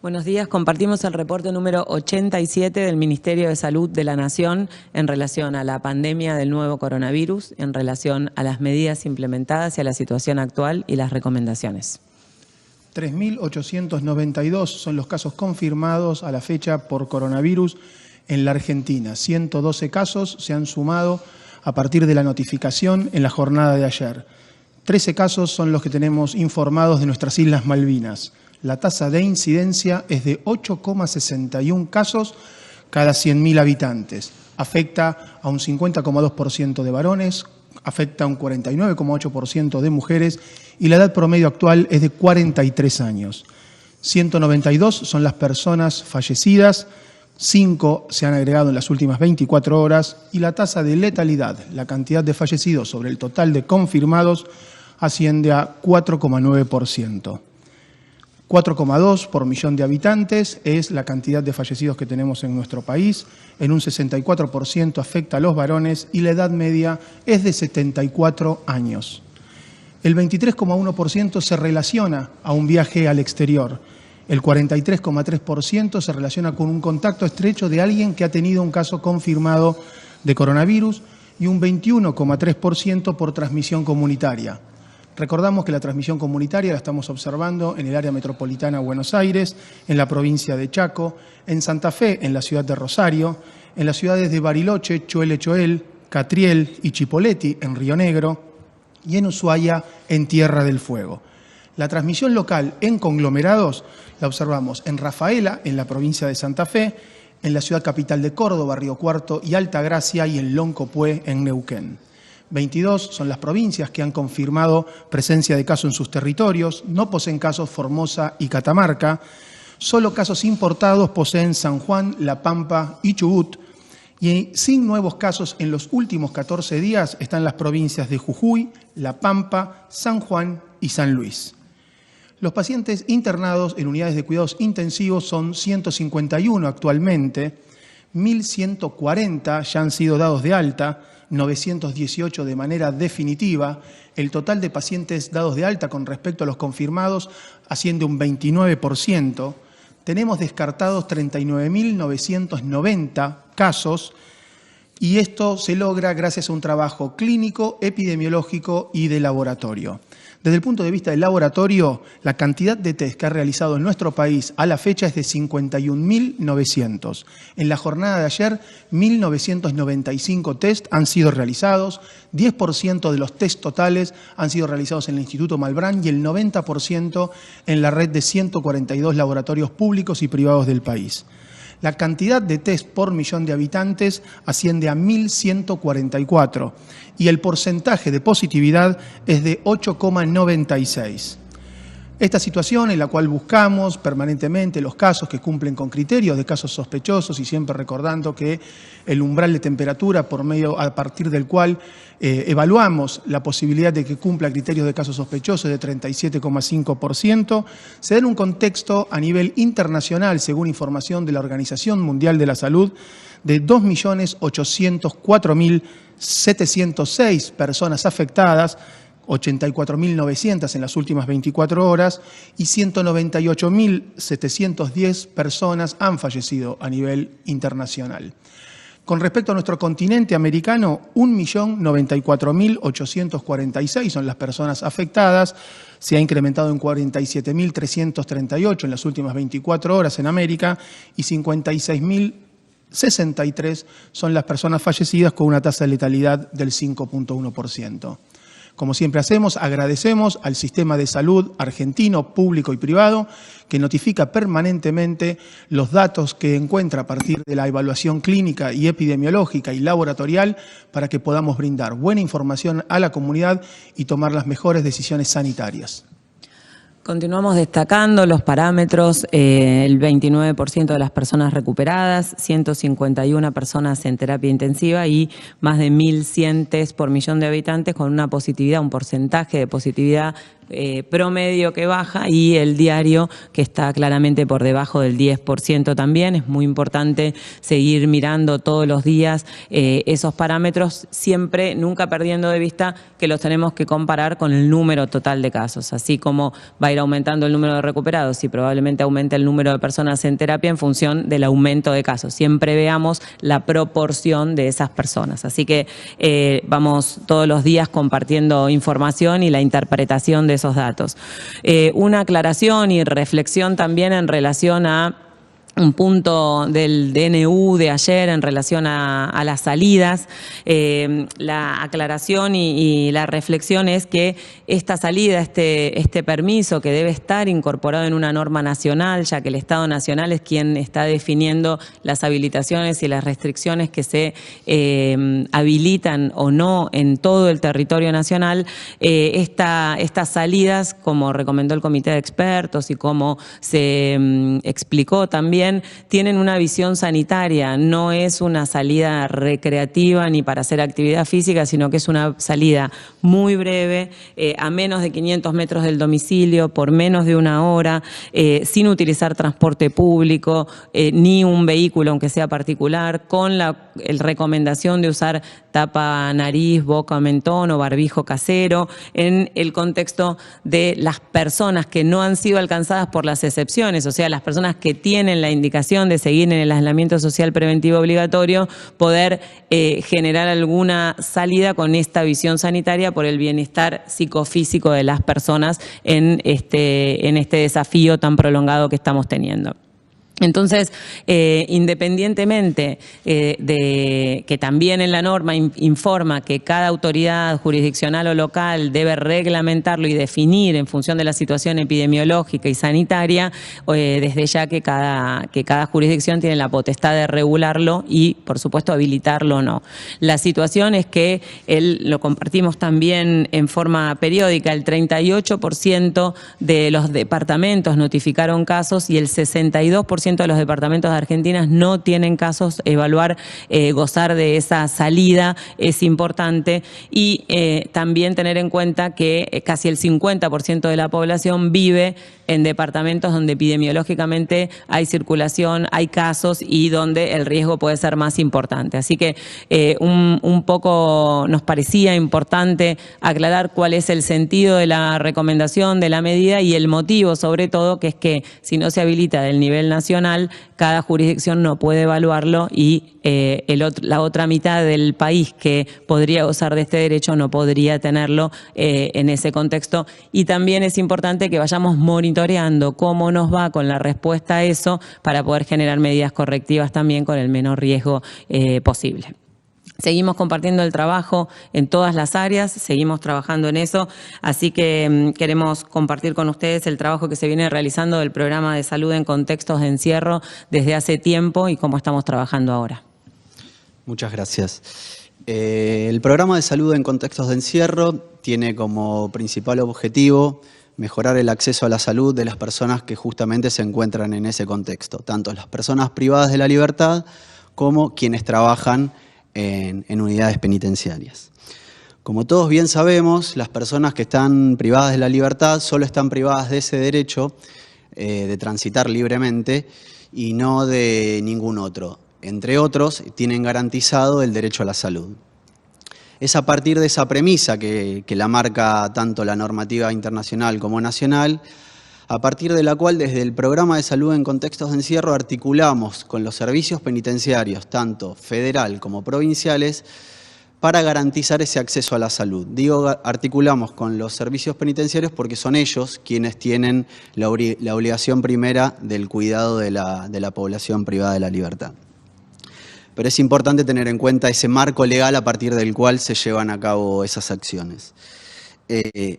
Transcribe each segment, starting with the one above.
Buenos días. Compartimos el reporte número 87 del Ministerio de Salud de la Nación en relación a la pandemia del nuevo coronavirus, en relación a las medidas implementadas y a la situación actual y las recomendaciones. 3.892 son los casos confirmados a la fecha por coronavirus en la Argentina. 112 casos se han sumado a partir de la notificación en la jornada de ayer. 13 casos son los que tenemos informados de nuestras Islas Malvinas. La tasa de incidencia es de 8,61 casos cada 100.000 habitantes. Afecta a un 50,2% de varones, afecta a un 49,8% de mujeres y la edad promedio actual es de 43 años. 192 son las personas fallecidas, 5 se han agregado en las últimas 24 horas y la tasa de letalidad, la cantidad de fallecidos sobre el total de confirmados, asciende a 4,9%. 4,2 por millón de habitantes es la cantidad de fallecidos que tenemos en nuestro país. En un 64% afecta a los varones y la edad media es de 74 años. El 23,1% se relaciona a un viaje al exterior. El 43,3% se relaciona con un contacto estrecho de alguien que ha tenido un caso confirmado de coronavirus y un 21,3% por transmisión comunitaria. Recordamos que la transmisión comunitaria la estamos observando en el área metropolitana de Buenos Aires, en la provincia de Chaco, en Santa Fe, en la ciudad de Rosario, en las ciudades de Bariloche, Choel, Catriel y Chipoleti, en Río Negro, y en Ushuaia, en Tierra del Fuego. La transmisión local en conglomerados la observamos en Rafaela, en la provincia de Santa Fe, en la ciudad capital de Córdoba, Río Cuarto y Altagracia, y en Loncopué, en Neuquén. 22 son las provincias que han confirmado presencia de casos en sus territorios. No poseen casos Formosa y Catamarca. Solo casos importados poseen San Juan, La Pampa y Chubut. Y sin nuevos casos en los últimos 14 días están las provincias de Jujuy, La Pampa, San Juan y San Luis. Los pacientes internados en unidades de cuidados intensivos son 151 actualmente. 1.140 ya han sido dados de alta, 918 de manera definitiva. El total de pacientes dados de alta con respecto a los confirmados asciende un 29%. Tenemos descartados 39.990 casos y esto se logra gracias a un trabajo clínico, epidemiológico y de laboratorio. Desde el punto de vista del laboratorio, la cantidad de test que ha realizado en nuestro país a la fecha es de 51.900. En la jornada de ayer, 1.995 test han sido realizados, 10% de los test totales han sido realizados en el Instituto Malbrán y el 90% en la red de 142 laboratorios públicos y privados del país. La cantidad de test por millón de habitantes asciende a 1.144 y el porcentaje de positividad es de 8,96. Esta situación en la cual buscamos permanentemente los casos que cumplen con criterios de casos sospechosos y siempre recordando que el umbral de temperatura a partir del cual evaluamos la posibilidad de que cumpla criterios de casos sospechosos de 37,5%, se da en un contexto a nivel internacional, según información de la Organización Mundial de la Salud, de 2.804.706 personas afectadas, 84.900 en las últimas 24 horas y 198.710 personas han fallecido a nivel internacional. Con respecto a nuestro continente americano, 1.094.846 son las personas afectadas, se ha incrementado en 47.338 en las últimas 24 horas en América y 56.063 son las personas fallecidas con una tasa de letalidad del 5,1%. Como siempre hacemos, agradecemos al sistema de salud argentino, público y privado, que notifica permanentemente los datos que encuentra a partir de la evaluación clínica y epidemiológica y laboratorial para que podamos brindar buena información a la comunidad y tomar las mejores decisiones sanitarias. Continuamos destacando los parámetros, el 29% de las personas recuperadas, 151 personas en terapia intensiva y más de 1.100 test por millón de habitantes con una positividad, un porcentaje de positividad promedio que baja y el diario que está claramente por debajo del 10% también. Es muy importante seguir mirando todos los días esos parámetros, siempre, nunca perdiendo de vista que los tenemos que comparar con el número total de casos, así como va a ir aumentando el número de recuperados y probablemente aumente el número de personas en terapia en función del aumento de casos. Siempre veamos la proporción de esas personas. Así que vamos todos los días compartiendo información y la interpretación de esos datos. Una aclaración y reflexión también en relación a un punto del DNU de ayer en relación a las salidas. La aclaración y la reflexión es que esta salida, este permiso que debe estar incorporado en una norma nacional, ya que el Estado Nacional es quien está definiendo las habilitaciones y las restricciones que se habilitan o no en todo el territorio nacional. Estas salidas, como recomendó el Comité de Expertos y como se explicó también, tienen una visión sanitaria, no es una salida recreativa ni para hacer actividad física, sino que es una salida muy breve, a menos de 500 metros del domicilio, por menos de una hora, sin utilizar transporte público, ni un vehículo, aunque sea particular, con la recomendación de usar tapa nariz, boca, mentón o barbijo casero, en el contexto de las personas que no han sido alcanzadas por las excepciones, o sea, las personas que tienen la indicación de seguir en el aislamiento social preventivo obligatorio, poder generar alguna salida con esta visión sanitaria por el bienestar psicofísico de las personas en este desafío tan prolongado que estamos teniendo. Entonces, independientemente de que también en la norma informa que cada autoridad jurisdiccional o local debe reglamentarlo y definir en función de la situación epidemiológica y sanitaria, desde ya que cada jurisdicción tiene la potestad de regularlo y, por supuesto, habilitarlo o no. La situación es que lo compartimos también en forma periódica, el 38% de los departamentos notificaron casos y el 62% de los departamentos de Argentina no tienen casos. Evaluar, gozar de esa salida es importante y también tener en cuenta que casi el 50% de la población vive en departamentos donde epidemiológicamente hay circulación, hay casos y donde el riesgo puede ser más importante. Así que un poco nos parecía importante aclarar cuál es el sentido de la recomendación, de la medida y el motivo, sobre todo, que es que si no se habilita del nivel nacional, cada jurisdicción no puede evaluarlo y la otra mitad del país que podría gozar de este derecho no podría tenerlo en ese contexto. Y también es importante que vayamos monitoreando cómo nos va con la respuesta a eso para poder generar medidas correctivas también con el menor riesgo posible. Seguimos compartiendo el trabajo en todas las áreas, seguimos trabajando en eso, así que queremos compartir con ustedes el trabajo que se viene realizando del programa de salud en contextos de encierro desde hace tiempo y cómo estamos trabajando ahora. Muchas gracias. El programa de salud en contextos de encierro tiene como principal objetivo mejorar el acceso a la salud de las personas que justamente se encuentran en ese contexto, tanto las personas privadas de la libertad como quienes trabajan en unidades penitenciarias. Como todos bien sabemos, las personas que están privadas de la libertad solo están privadas de ese derecho de transitar libremente y no de ningún otro. Entre otros, tienen garantizado el derecho a la salud. Es a partir de esa premisa que la marca tanto la normativa internacional como nacional, a partir de la cual desde el programa de salud en contextos de encierro articulamos con los servicios penitenciarios, tanto federal como provinciales, para garantizar ese acceso a la salud. Digo, articulamos con los servicios penitenciarios porque son ellos quienes tienen la obligación primera del cuidado de la población privada de la libertad. Pero es importante tener en cuenta ese marco legal a partir del cual se llevan a cabo esas acciones.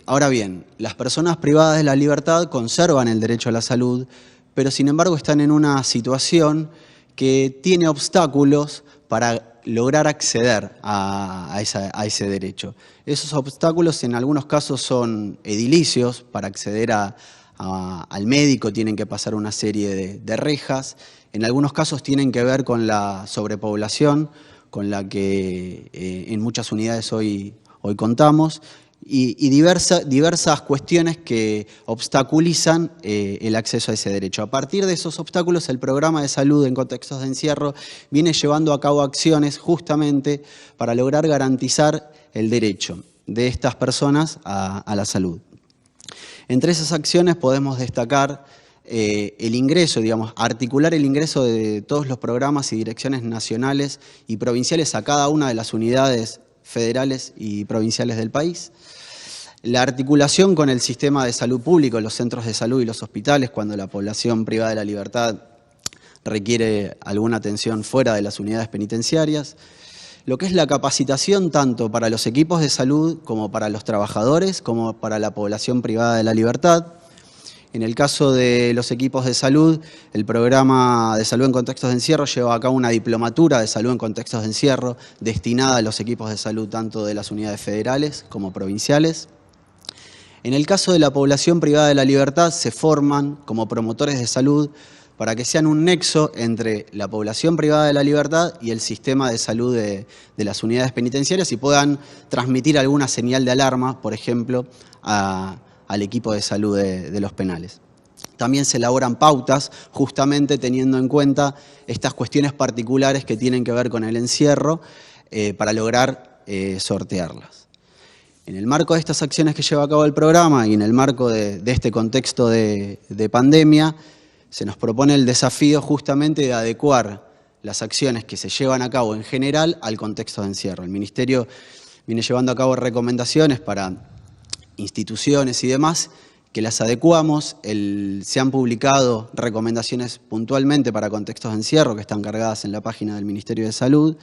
Ahora bien, las personas privadas de la libertad conservan el derecho a la salud, pero sin embargo están en una situación que tiene obstáculos para lograr acceder a ese derecho. Esos obstáculos en algunos casos son edilicios. Para acceder al médico tienen que pasar una serie de rejas. En algunos casos tienen que ver con la sobrepoblación con la que en muchas unidades hoy contamos. y diversas cuestiones que obstaculizan el acceso a ese derecho. A partir de esos obstáculos, el programa de salud en contextos de encierro viene llevando a cabo acciones justamente para lograr garantizar el derecho de estas personas a la salud. Entre esas acciones podemos destacar el ingreso, digamos, articular el ingreso de todos los programas y direcciones nacionales y provinciales a cada una de las unidades federales y provinciales del país. La articulación con el sistema de salud público, los centros de salud y los hospitales, cuando la población privada de la libertad requiere alguna atención fuera de las unidades penitenciarias. Lo que es la capacitación tanto para los equipos de salud como para los trabajadores, como para la población privada de la libertad. En el caso de los equipos de salud, el programa de salud en contextos de encierro lleva a cabo una diplomatura de salud en contextos de encierro destinada a los equipos de salud tanto de las unidades federales como provinciales. En el caso de la población privada de la libertad, se forman como promotores de salud para que sean un nexo entre la población privada de la libertad y el sistema de salud de las unidades penitenciarias y puedan transmitir alguna señal de alarma, por ejemplo, al equipo de salud de los penales. También se elaboran pautas justamente teniendo en cuenta estas cuestiones particulares que tienen que ver con el encierro para lograr sortearlas. En el marco de estas acciones que lleva a cabo el programa y en el marco de este contexto de pandemia, se nos propone el desafío justamente de adecuar las acciones que se llevan a cabo en general al contexto de encierro. El Ministerio viene llevando a cabo recomendaciones para instituciones y demás, que las adecuamos. Se han publicado recomendaciones puntualmente para contextos de encierro que están cargadas en la página del Ministerio de Salud,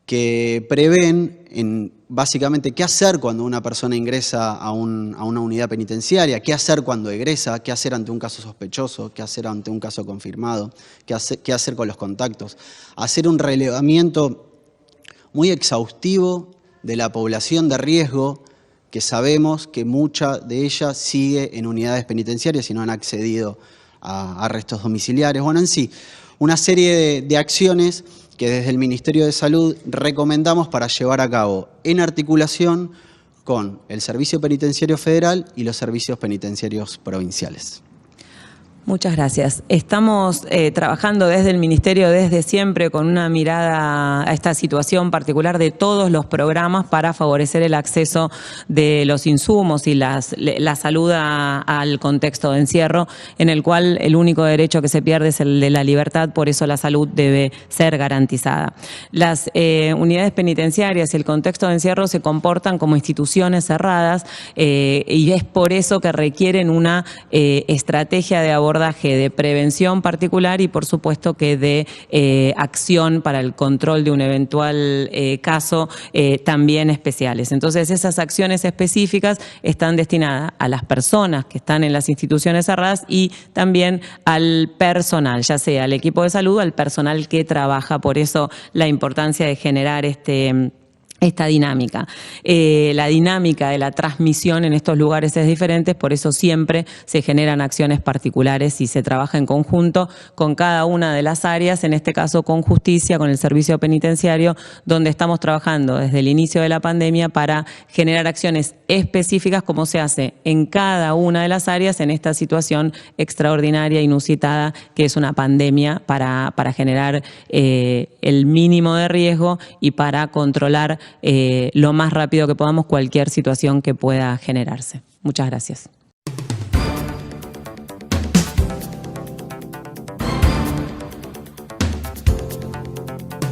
que prevén básicamente qué hacer cuando una persona ingresa a una unidad penitenciaria, qué hacer cuando egresa, qué hacer ante un caso sospechoso, qué hacer ante un caso confirmado, qué hacer con los contactos. Hacer un relevamiento muy exhaustivo de la población de riesgo, que sabemos que mucha de ella sigue en unidades penitenciarias y no han accedido a arrestos domiciliarios. Bueno, en sí, una serie de acciones que desde el Ministerio de Salud recomendamos para llevar a cabo en articulación con el Servicio Penitenciario Federal y los servicios penitenciarios provinciales. Muchas gracias. Estamos trabajando desde el Ministerio desde siempre con una mirada a esta situación particular de todos los programas para favorecer el acceso de los insumos y la salud al contexto de encierro, en el cual el único derecho que se pierde es el de la libertad, por eso la salud debe ser garantizada. Las unidades penitenciarias y el contexto de encierro se comportan como instituciones cerradas y es por eso que requieren una estrategia de abordaje de prevención particular y por supuesto que de acción para el control de un eventual caso también especiales. Entonces esas acciones específicas están destinadas a las personas que están en las instituciones cerradas y también al personal, ya sea al equipo de salud, al personal que trabaja. Por eso la importancia de generar esta dinámica. La dinámica de la transmisión en estos lugares es diferente, por eso siempre se generan acciones particulares y se trabaja en conjunto con cada una de las áreas, en este caso con justicia, con el servicio penitenciario, donde estamos trabajando desde el inicio de la pandemia para generar acciones específicas como se hace en cada una de las áreas en esta situación extraordinaria, inusitada, que es una pandemia, para generar el mínimo de riesgo y para controlar lo más rápido que podamos cualquier situación que pueda generarse. Muchas gracias.